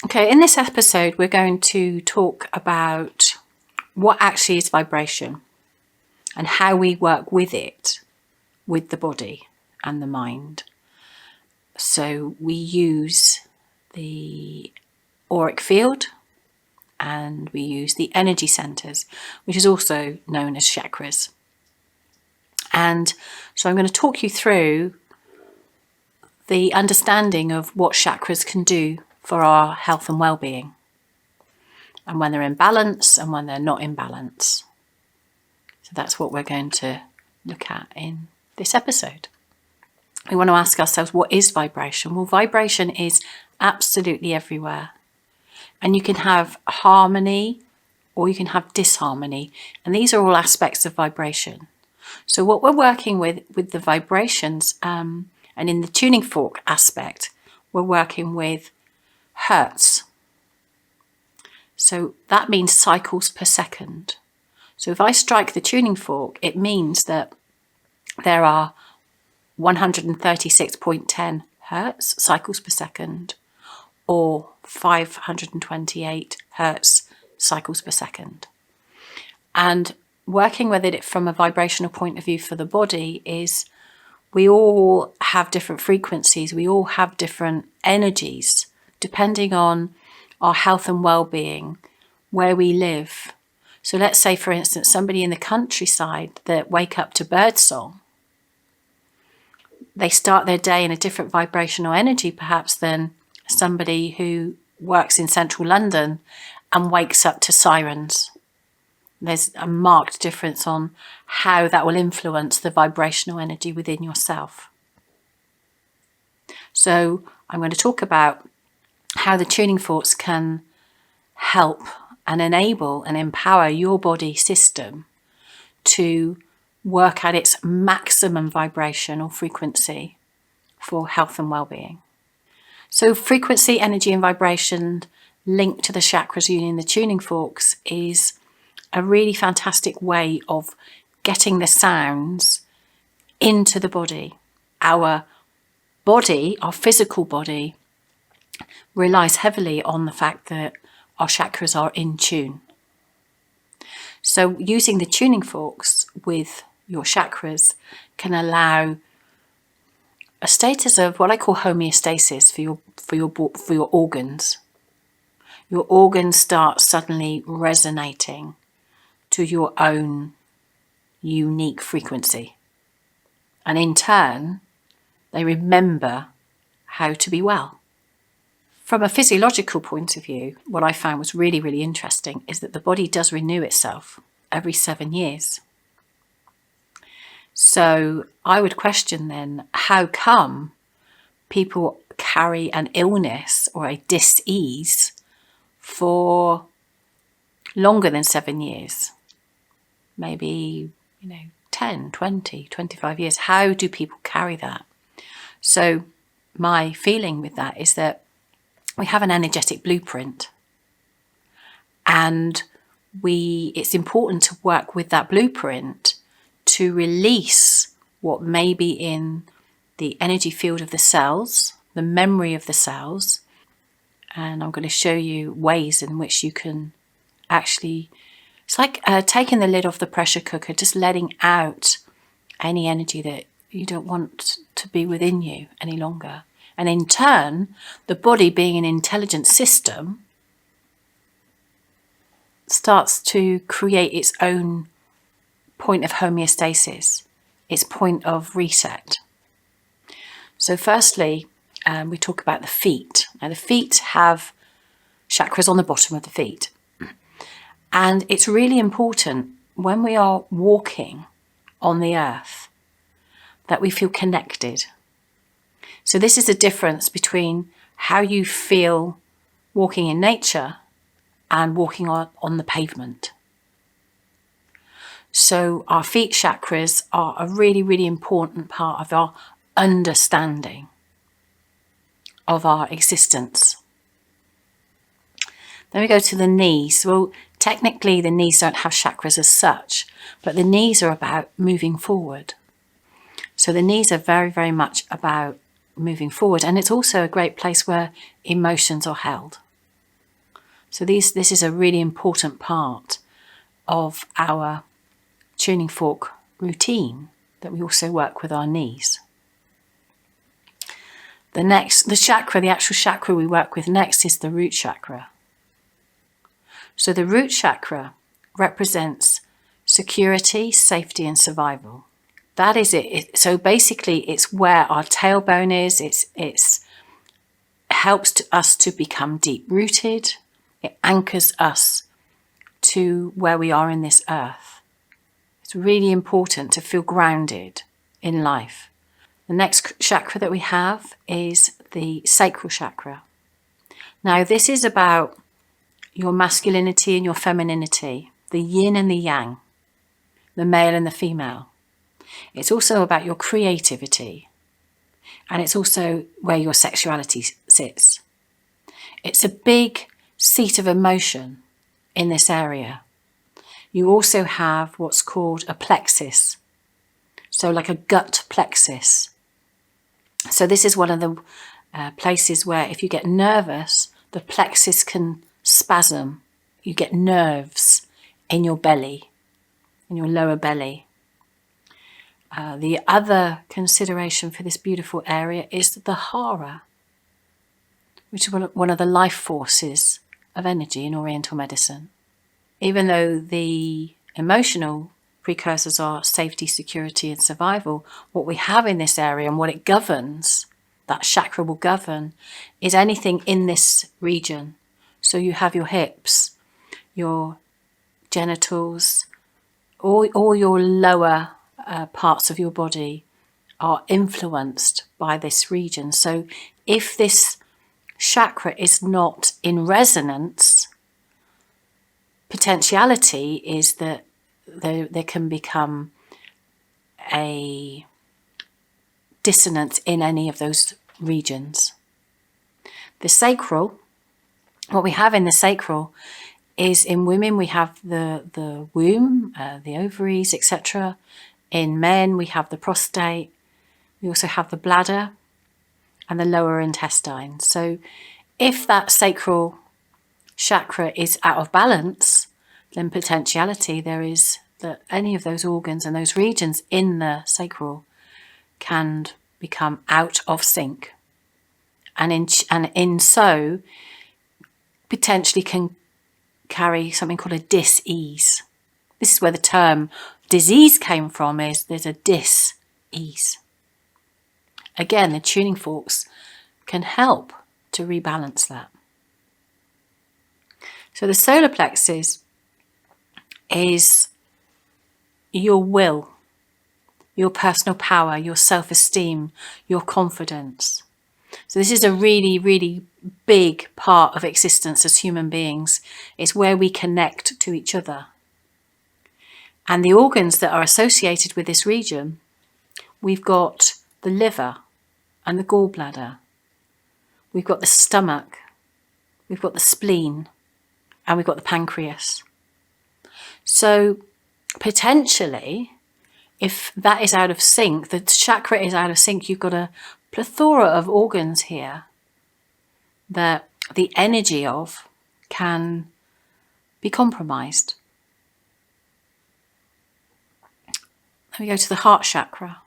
Okay, in this episode, we're going to talk about what actually is vibration and how we work with it, with the body and the mind. So we use the auric field and we use the energy centers, which is also known as chakras. And so I'm going to talk you through the understanding of what chakras can do for our health and well-being, and when they're in balance and when they're not in balance. So that's what we're going to look at in this episode. We want to ask ourselves, what is vibration? Well, vibration is absolutely everywhere. And you can have harmony or you can have disharmony. And these are all aspects of vibration. So what we're working with the vibrations, and in the tuning fork aspect, we're working with hertz. So that means cycles per second. So if I strike the tuning fork, it means that there are 136.10 hertz cycles per second, or 528 hertz cycles per second. And working with it from a vibrational point of view for the body is, we all have different frequencies, we all have different energies, depending on our health and well-being, where we live. So let's say, for instance, somebody in the countryside that wake up to birdsong, they start their day in a different vibrational energy perhaps than somebody who works in central London and wakes up to sirens. There's a marked difference on how that will influence the vibrational energy within yourself. So I'm going to talk about how the tuning forks can help and enable and empower your body system to work at its maximum vibration or frequency for health and well-being. So frequency, energy and vibration linked to the chakras using the tuning forks is a really fantastic way of getting the sounds into the body. Our body, our physical body, relies heavily on the fact that our chakras are in tune. So using the tuning forks with your chakras can allow a status of what I call homeostasis for your organs. Your organs start suddenly resonating to your own unique frequency. And in turn, they remember how to be well. From a physiological point of view, what I found was really, really interesting is that the body does renew itself every 7 years. So I would question then, how come people carry an illness or a dis-ease for longer than 7 years? Maybe, 10, 20, 25 years. How do people carry that? So my feeling with that is that we have an energetic blueprint, and it's important to work with that blueprint to release what may be in the energy field of the cells, the memory of the cells. And I'm going to show you ways in which you can actually, it's like taking the lid off the pressure cooker, just letting out any energy that you don't want to be within you any longer. And in turn, the body, being an intelligent system, starts to create its own point of homeostasis, its point of reset. So firstly, we talk about the feet. Now the feet have chakras on the bottom of the feet. And it's really important when we are walking on the earth that we feel connected. So this is a difference between how you feel walking in nature and walking on the pavement. So our feet chakras are a really, really important part of our understanding of our existence. Then we go to the knees. Well, technically the knees don't have chakras as such, but the knees are about moving forward. So the knees are very, very much about moving forward. And it's also a great place where emotions are held. So this is a really important part of our tuning fork routine, that we also work with our knees. The actual chakra we work with next is the root chakra. So the root chakra represents security, safety, and survival. That is it. So basically, it's where our tailbone is. It helps us to become deep-rooted. It anchors us to where we are in this earth. It's really important to feel grounded in life. The next chakra that we have is the sacral chakra. Now, this is about your masculinity and your femininity, the yin and the yang, the male and the female. It's also about your creativity, and it's also where your sexuality sits. It's a big seat of emotion in this area. You also have what's called a plexus, so like a gut plexus. So this is one of the places where if you get nervous, the plexus can spasm. You get nerves in your belly, in your lower belly. The other consideration for this beautiful area is the hara, which is one of the life forces of energy in Oriental medicine. Even though the emotional precursors are safety, security, and survival, what we have in this area and what it governs, that chakra will govern, is anything in this region. So you have your hips, your genitals, all your lower parts of your body are influenced by this region. So if this chakra is not in resonance, potentiality is that there can become a dissonance in any of those regions. The sacral, what we have in the sacral is, in women we have the womb, the ovaries, etc. In men we have the prostate. We also have the bladder and the lower intestine. So if that sacral chakra is out of balance, then potentiality there is that any of those organs and those regions in the sacral can become out of sync, and in so potentially can carry something called a dis-ease. This is where the term disease came from, is there's a dis-ease. Again, the tuning forks can help to rebalance that. So the solar plexus is your will, your personal power, your self-esteem, your confidence. So this is a really, really big part of existence as human beings. It's where we connect to each other. And the organs that are associated with this region, we've got the liver and the gallbladder. We've got the stomach. We've got the spleen. And we've got the pancreas. So potentially, if that is out of sync, the chakra is out of sync, you've got a plethora of organs here that the energy of can be compromised. Then we go to the heart chakra.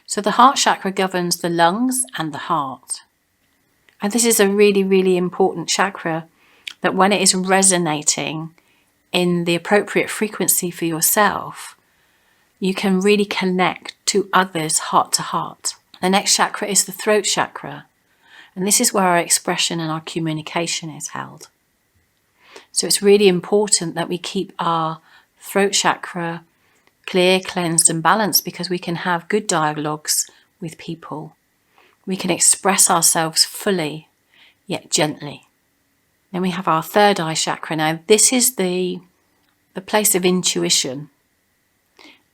So the heart chakra governs the lungs and the heart. And this is a really, really important chakra, that when it is resonating in the appropriate frequency for yourself, you can really connect to others heart to heart. The next chakra is the throat chakra. And this is where our expression and our communication is held. So it's really important that we keep our throat chakra clear, cleansed and balanced, because we can have good dialogues with people. We can express ourselves fully, yet gently. Then we have our third eye chakra. Now this is the place of intuition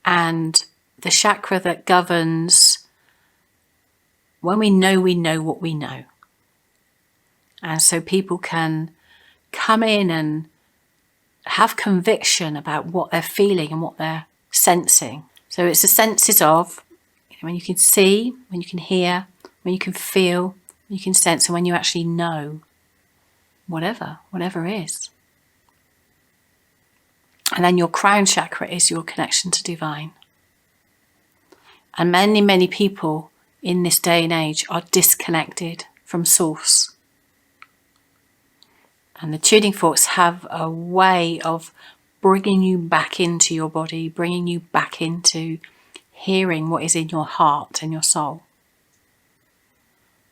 and the chakra that governs when we know what we know. And so people can come in and have conviction about what they're feeling and what they're sensing. So it's the senses of when you can see, when you can hear, when you can feel, you can sense, and when you actually know whatever is. And then your crown chakra is your connection to divine. And many, many people in this day and age are disconnected from source. And the tuning forks have a way of bringing you back into your body, bringing you back into hearing what is in your heart and your soul.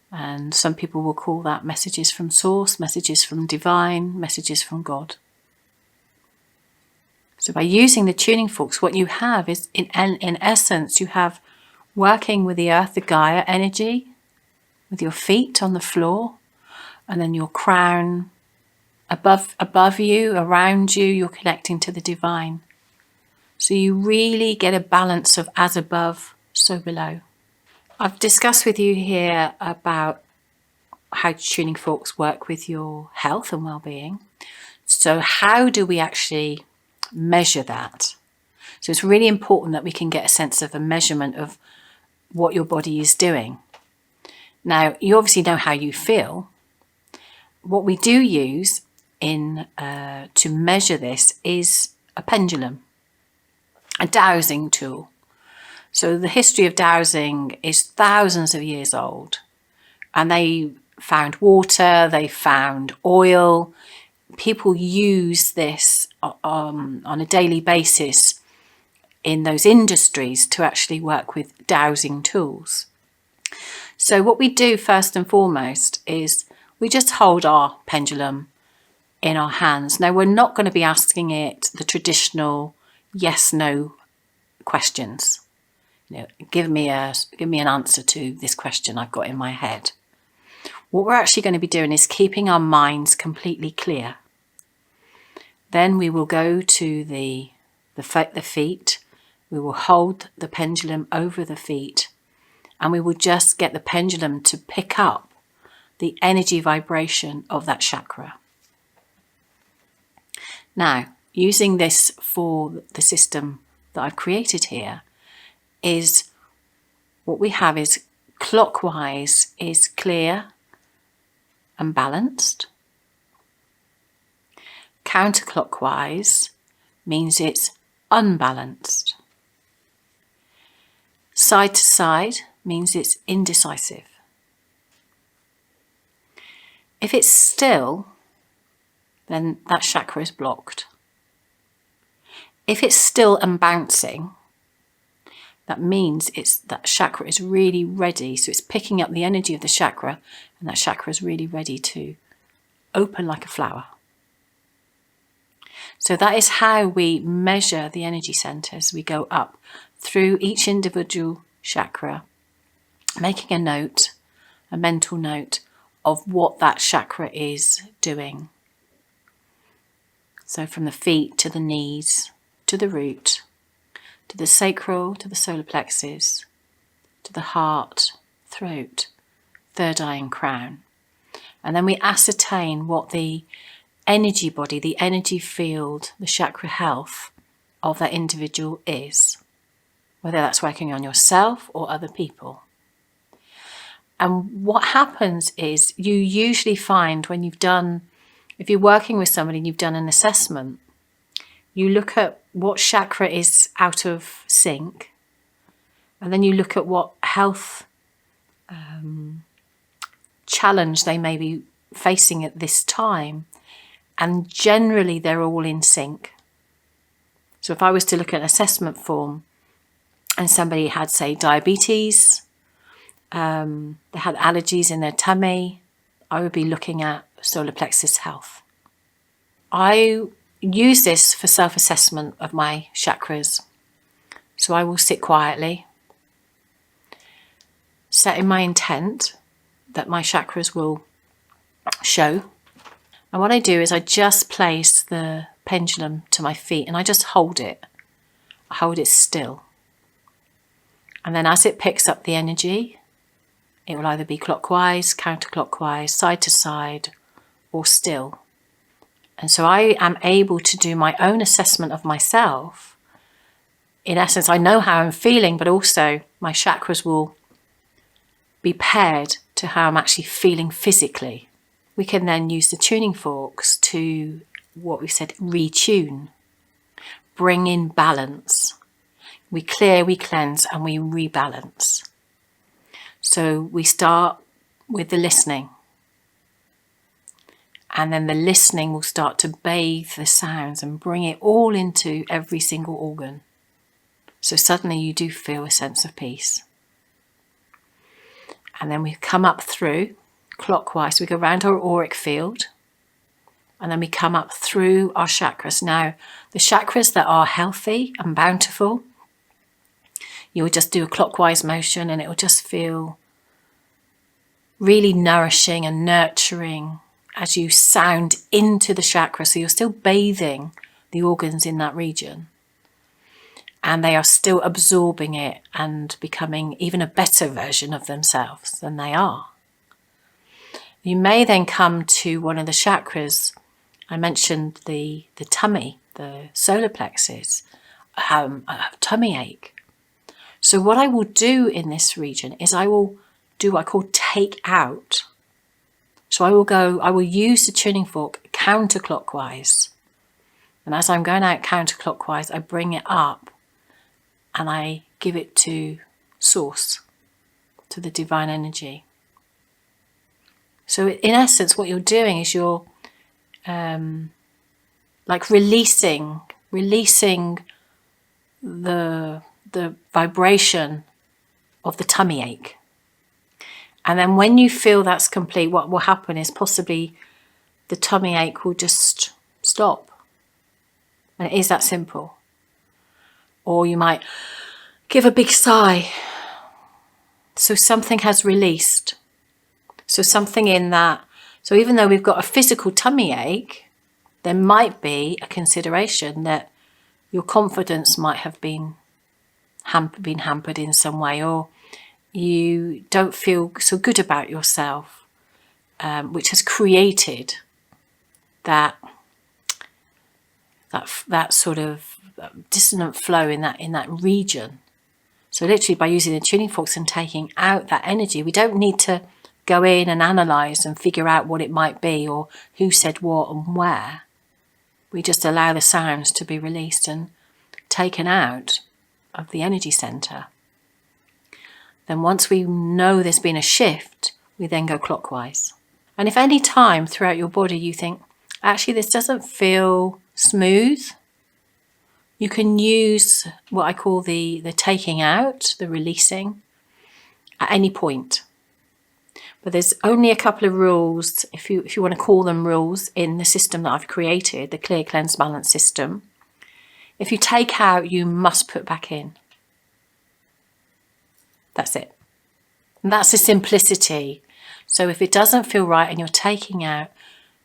And some people will call that messages from source, messages from divine, messages from God. So by using the tuning forks, what you have is, in essence, you have working with the earth, the Gaia energy, with your feet on the floor, and then your crown above you, around you, you're connecting to the divine. So you really get a balance of as above, so below. I've discussed with you here about how tuning forks work with your health and well-being. So how do we actually measure that? So it's really important that we can get a sense of a measurement of what your body is doing. Now, you obviously know how you feel. What we do use to measure this is a pendulum, a dowsing tool. So the history of dowsing is thousands of years old, and they found water, they found oil. People use this on a daily basis in those industries to actually work with dowsing tools. So what we do first and foremost is we just hold our pendulum in our hands. Now, we're not going to be asking it the traditional yes/no questions. Give me an answer to this question I've got in my head. What we're actually going to be doing is keeping our minds completely clear. Then we will go to the feet. We will hold the pendulum over the feet, and we will just get the pendulum to pick up the energy vibration of that chakra. Now, using this for the system that I've created here, is what we have is clockwise is clear and balanced. Counterclockwise means it's unbalanced. Side to side means it's indecisive. If it's still, then that chakra is blocked. If it's still and bouncing, that means that chakra is really ready. So it's picking up the energy of the chakra, and that chakra is really ready to open like a flower. So that is how we measure the energy centers. We go up through each individual chakra, making a note, a mental note of what that chakra is doing. So from the feet to the knees, to the root, to the sacral, to the solar plexus, to the heart, throat, third eye and crown. And then we ascertain what the energy body, the energy field, the chakra health of that individual is, whether that's working on yourself or other people. And what happens is you usually find when if you're working with somebody and you've done an assessment, you look at what chakra is out of sync, and then you look at what health challenge they may be facing at this time, and generally they're all in sync. So if I was to look at an assessment form and somebody had, say, diabetes, they had allergies in their tummy, I would be looking at solar plexus health. I use this for self-assessment of my chakras. So I will sit quietly, setting my intent that my chakras will show. And what I do is I just place the pendulum to my feet and I just hold it. I hold it still. And then as it picks up the energy, it will either be clockwise, counterclockwise, side to side, or still. And so I am able to do my own assessment of myself. In essence, I know how I'm feeling, but also my chakras will be paired to how I'm actually feeling physically. We can then use the tuning forks to, what we said, retune, bring in balance. We clear, we cleanse, and we rebalance. So we start with the listening. And then the listening will start to bathe the sounds and bring it all into every single organ. So suddenly you do feel a sense of peace. And then we come up through clockwise. We go around our auric field. And then we come up through our chakras. Now, the chakras that are healthy and bountiful, you will just do a clockwise motion and it will just feel really nourishing and nurturing as you sound into the chakra. So you're still bathing the organs in that region. And they are still absorbing it and becoming even a better version of themselves than they are. You may then come to one of the chakras. I mentioned the tummy, the solar plexus, a tummy ache. So what I will do in this region is I will do what I call take out. So I will use the tuning fork counterclockwise. And as I'm going out counterclockwise, I bring it up and I give it to source, to the divine energy. So in essence, what you're doing is you're like releasing the vibration of the tummy ache. And then when you feel that's complete, what will happen is possibly the tummy ache will just stop. And it is that simple. Or you might give a big sigh. So something has released. So something in that. So even though we've got a physical tummy ache, there might be a consideration that your confidence might have been hampered in some way, or you don't feel so good about yourself, which has created that sort of dissonant flow in that region. So literally by using the tuning forks and taking out that energy, we don't need to go in and analyse and figure out what it might be or who said what and where. We just allow the sounds to be released and taken out of the energy centre. Then once we know there's been a shift, we then go clockwise. And if any time throughout your body you think, actually this doesn't feel smooth, you can use what I call the taking out, the releasing, at any point. But there's only a couple of rules, if you want to call them rules, in the system that I've created, the Clear, Cleanse, Balance system. If you take out, you must put back in. That's it. And that's the simplicity. So if it doesn't feel right and you're taking out,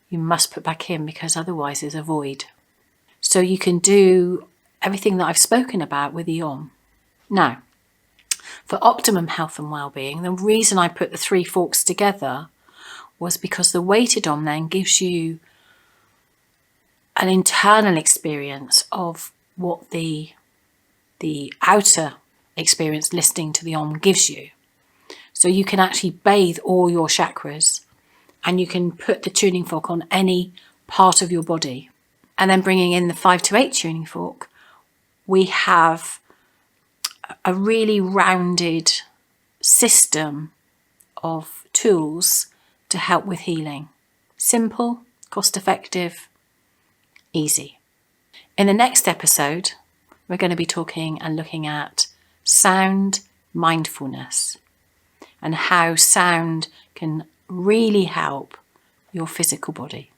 you must put back in, because otherwise there's a void. So you can do everything that I've spoken about with the Om. Now, for optimum health and well-being, the reason I put the 3 forks together was because the weighted Om then gives you an internal experience of what the outer experience listening to the Om gives you. So you can actually bathe all your chakras, and you can put the tuning fork on any part of your body. And then bringing in the 5 to 8 tuning fork, we have a really rounded system of tools to help with healing. Simple, cost effective, easy. In the next episode, we're going to be talking and looking at sound mindfulness and how sound can really help your physical body.